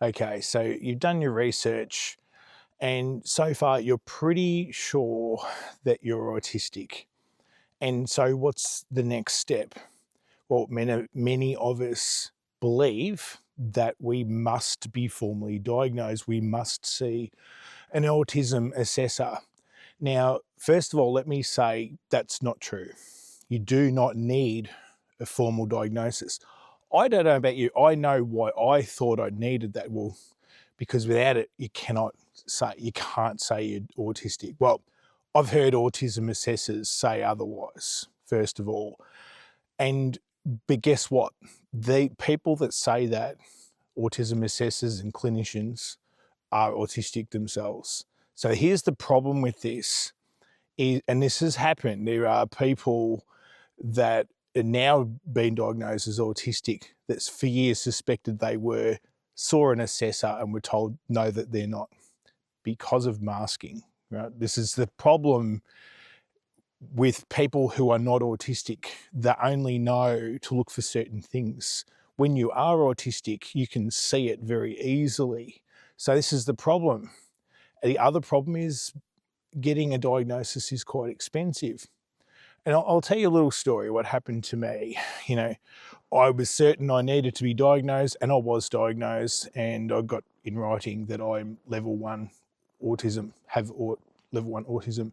Okay, so you've done your research and so far you're pretty sure that you're autistic. And so what's the next step? Well, many of us believe that we must be formally diagnosed. We must see an autism assessor. Now, first of all, let me say that's not true. You do not need a formal diagnosis. I don't know about you. I know why I thought I needed that. Well, because without it, you can't say you're autistic. Well, I've heard autism assessors say otherwise, first of all. But guess what? The people that say that, autism assessors and clinicians, are autistic themselves. So here's the problem with this, and this has happened. There are people that are now being diagnosed as autistic that for years suspected they were, saw an assessor and were told no, that they're not, because of masking. Right? This is the problem with people who are not autistic. They only know to look for certain things. When you are autistic, you can see it very easily. So this is the problem. The other problem is getting a diagnosis is quite expensive. And I'll tell you a little story what happened to me. You know, I was certain I needed to be diagnosed, and I was diagnosed, and I got in writing that I'm level 1 autism, level 1 autism.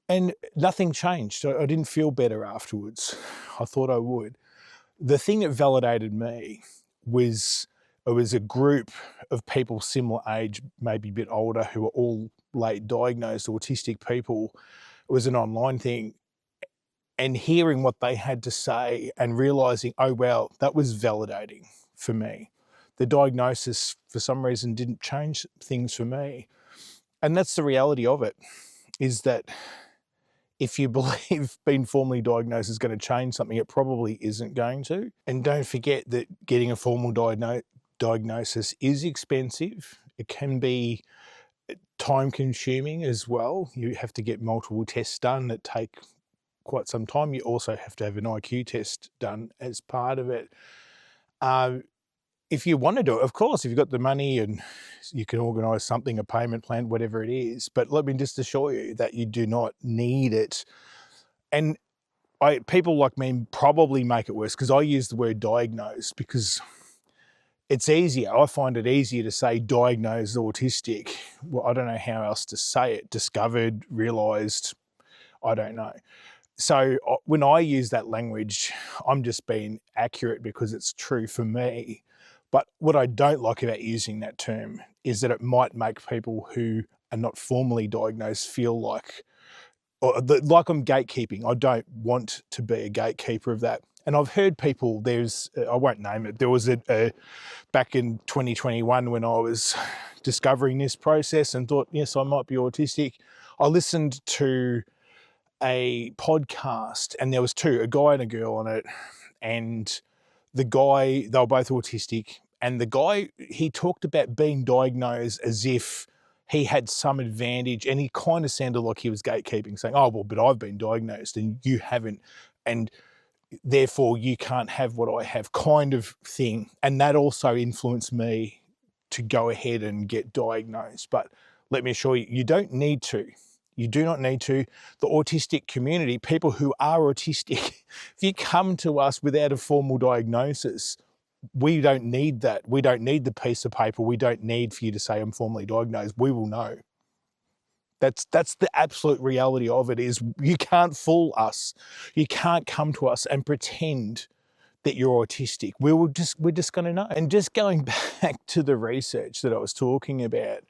And nothing changed. I didn't feel better afterwards. I thought I would. The thing that validated me was it was a group of people similar age, maybe a bit older, who were all late diagnosed autistic people. It was an online thing. And hearing what they had to say and realising, oh, well, that was validating for me. The diagnosis, for some reason, didn't change things for me. And that's the reality of it, is that if you believe being formally diagnosed is going to change something, it probably isn't going to. And don't forget that getting a formal diagnosis is expensive. It can be time consuming as well. You have to get multiple tests done that take quite some time. You also have to have an IQ test done as part of it. If you want to do it, of course, if you've got the money and you can organise something, a payment plan, whatever it is. But let me just assure you that you do not need it. And people like me probably make it worse, because I use the word diagnosed because it's easier. I find it easier to say diagnosed autistic. Well, I don't know how else to say it. Discovered, realised, I don't know. So when I use that language, I'm just being accurate because it's true for me. But what I don't like about using that term is that it might make people who are not formally diagnosed feel like I'm gatekeeping. I don't want to be a gatekeeper of that. And I've heard people, I won't name it, there was back in 2021 when I was discovering this process and thought, yes, I might be autistic. I listened to a podcast and there was two, a guy and a girl on it, and the guy, they were both autistic, and the guy, he talked about being diagnosed as if he had some advantage, and he kind of sounded like he was gatekeeping, saying, oh, well, but I've been diagnosed and you haven't, and therefore you can't have what I have, kind of thing. And that also influenced me to go ahead and get diagnosed. But let me assure you, you don't need to. You do not need to. The autistic community, people who are autistic, if you come to us without a formal diagnosis, we don't need that. We don't need the piece of paper. We don't need for you to say I'm formally diagnosed. We will know. That's the absolute reality of it, is you can't fool us. You can't come to us and pretend that you're autistic. We're just going to know. And just going back to the research that I was talking about,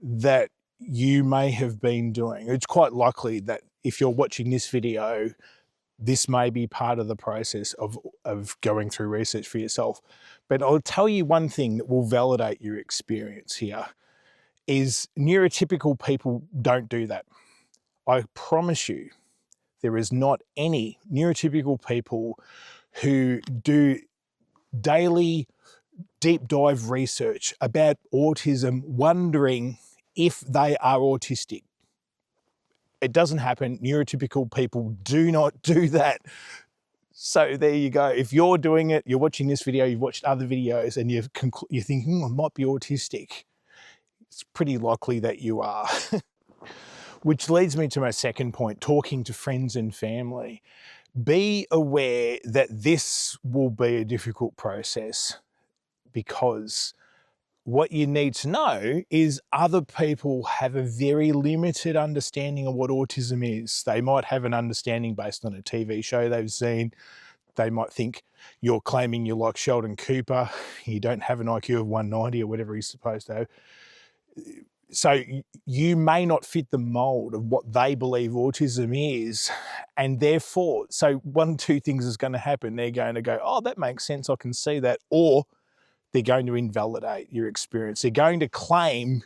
that you may have been doing. It's quite likely that if you're watching this video, this may be part of the process of going through research for yourself. But I'll tell you one thing that will validate your experience here, is neurotypical people don't do that. I promise you, there is not any neurotypical people who do daily deep dive research about autism wondering if they are autistic. It doesn't happen. Neurotypical people do not do that. So there you go. If you're doing it, you're watching this video, you've watched other videos, and you're thinking, I might be autistic, it's pretty likely that you are. Which leads me to my second point, talking to friends and family. Be aware that this will be a difficult process, because what you need to know is other people have a very limited understanding of what autism is. They might have an understanding based on a TV show they've seen. They might think you're claiming you're like Sheldon Cooper, you don't have an IQ of 190 or whatever he's supposed to have. So you may not fit the mold of what they believe autism is, and therefore, so one, two things is going to happen. They're going to go, oh, that makes sense, I can see that, or they're going to invalidate your experience. They're going to claim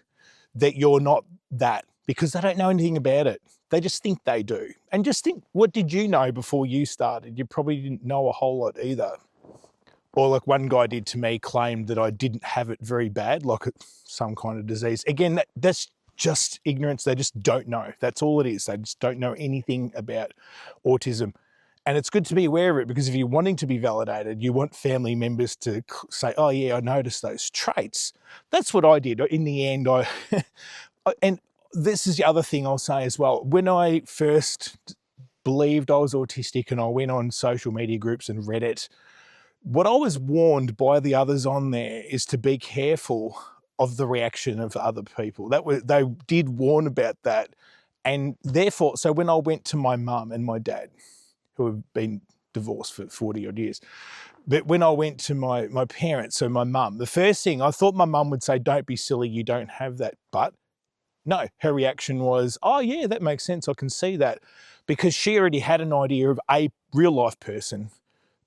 that you're not that because they don't know anything about it. They just think they do. And just think, what did you know before you started? You probably didn't know a whole lot either. Or like one guy did to me, claimed that I didn't have it very bad, like some kind of disease. Again, that's just ignorance. They just don't know. That's all it is. They just don't know anything about autism. And it's good to be aware of it, because if you're wanting to be validated, you want family members to say, oh yeah, I noticed those traits. That's what I did. In the end, and this is the other thing I'll say as well. When I first believed I was autistic and I went on social media groups and Reddit, what I was warned by the others on there is to be careful of the reaction of other people. They did warn about that. And therefore, so when I went to my mum and my dad, who have been divorced for 40 odd years, but when I went to my parents, so my mum, the first thing, I thought my mum would say, don't be silly, you don't have that. But no, her reaction was, oh yeah, that makes sense, I can see that. Because she already had an idea of a real life person,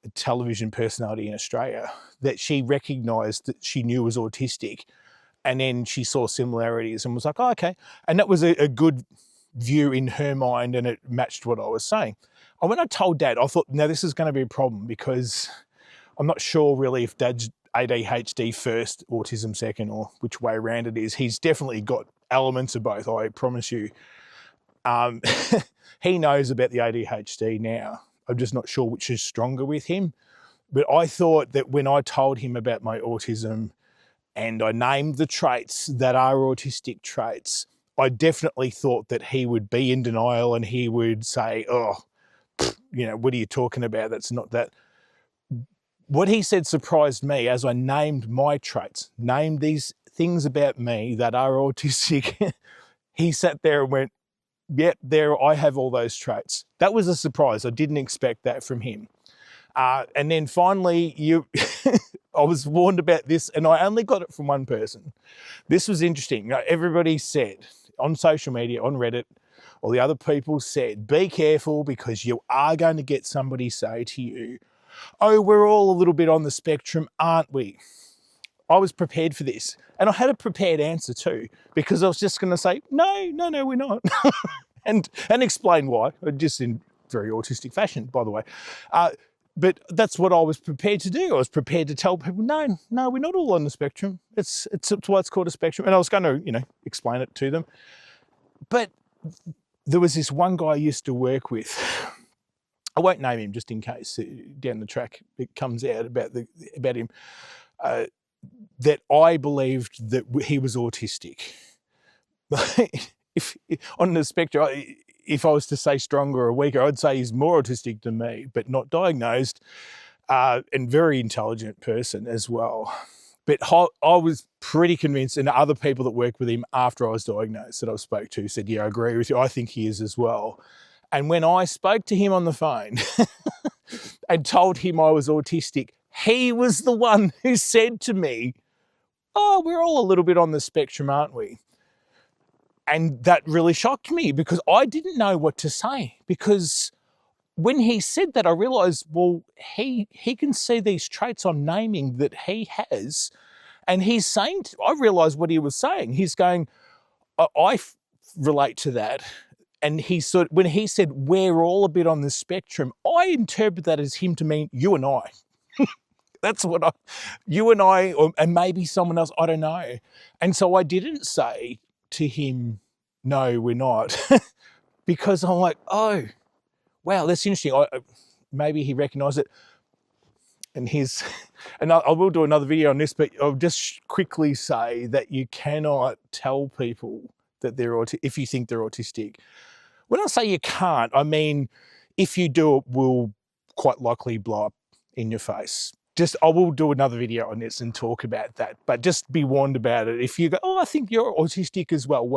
a television personality in Australia, that she recognised that she knew was autistic. And then she saw similarities and was like, oh, okay. And that was a good view in her mind, and it matched what I was saying. And when I told Dad, I thought, now this is going to be a problem, because I'm not sure really if Dad's ADHD first, autism second, or which way around it is. He's definitely got elements of both, I promise you. He knows about the ADHD now. I'm just not sure which is stronger with him. But I thought that when I told him about my autism and I named the traits that are autistic traits, I definitely thought that he would be in denial and he would say, oh, what are you talking about? That's not that. What he said surprised me as I named my traits, named these things about me that are autistic. He sat there and went, yep, there, I have all those traits. That was a surprise. I didn't expect that from him. And then finally, I was warned about this, and I only got it from one person. This was interesting. Everybody said on social media, on Reddit, all the other people said, be careful, because you are going to get somebody say to you, oh, we're all a little bit on the spectrum, aren't we? I was prepared for this. And I had a prepared answer too, because I was just going to say, no, we're not. and explain why, just in very autistic fashion, by the way. But that's what I was prepared to do. I was prepared to tell people, no, we're not all on the spectrum. It's why it's called a spectrum. And I was going to, explain it to them. But there was this one guy I used to work with. I won't name him just in case down the track it comes out about him. That I believed that he was autistic. if on the spectrum, if I was to say stronger or weaker, I'd say he's more autistic than me, but not diagnosed, and very intelligent person as well. But I was pretty convinced, and other people that worked with him after I was diagnosed that I spoke to said, yeah, I agree with you. I think he is as well. And when I spoke to him on the phone and told him I was autistic, he was the one who said to me, oh, we're all a little bit on the spectrum, aren't we? And that really shocked me, because I didn't know what to say. Because when he said that, I realised, well, he can see these traits I'm naming that he has. And he's saying, I realised what he was saying. He's going, I relate to that. And when he said, we're all a bit on the spectrum, I interpret that as him to mean you and I. That's what you and I, and maybe someone else, I don't know. And so I didn't say to him, no, we're not, because I'm like, oh, wow, that's interesting. maybe he recognised it. And and I will do another video on this, but I'll just quickly say that you cannot tell people that they're if you think they're autistic. When I say you can't, I mean, if you do, it will quite likely blow up in your face. I will do another video on this and talk about that, but just be warned about it. If you go, oh, I think you're autistic as well,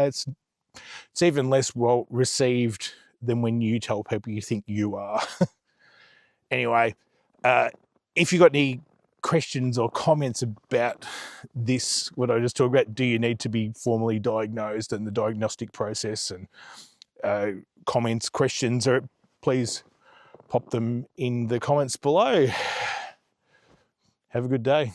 it's even less well received than when you tell people you think you are. Anyway, if you've got any questions or comments about this, what I just talked about, do you need to be formally diagnosed and the diagnostic process, and comments, questions, or please pop them in the comments below. Have a good day.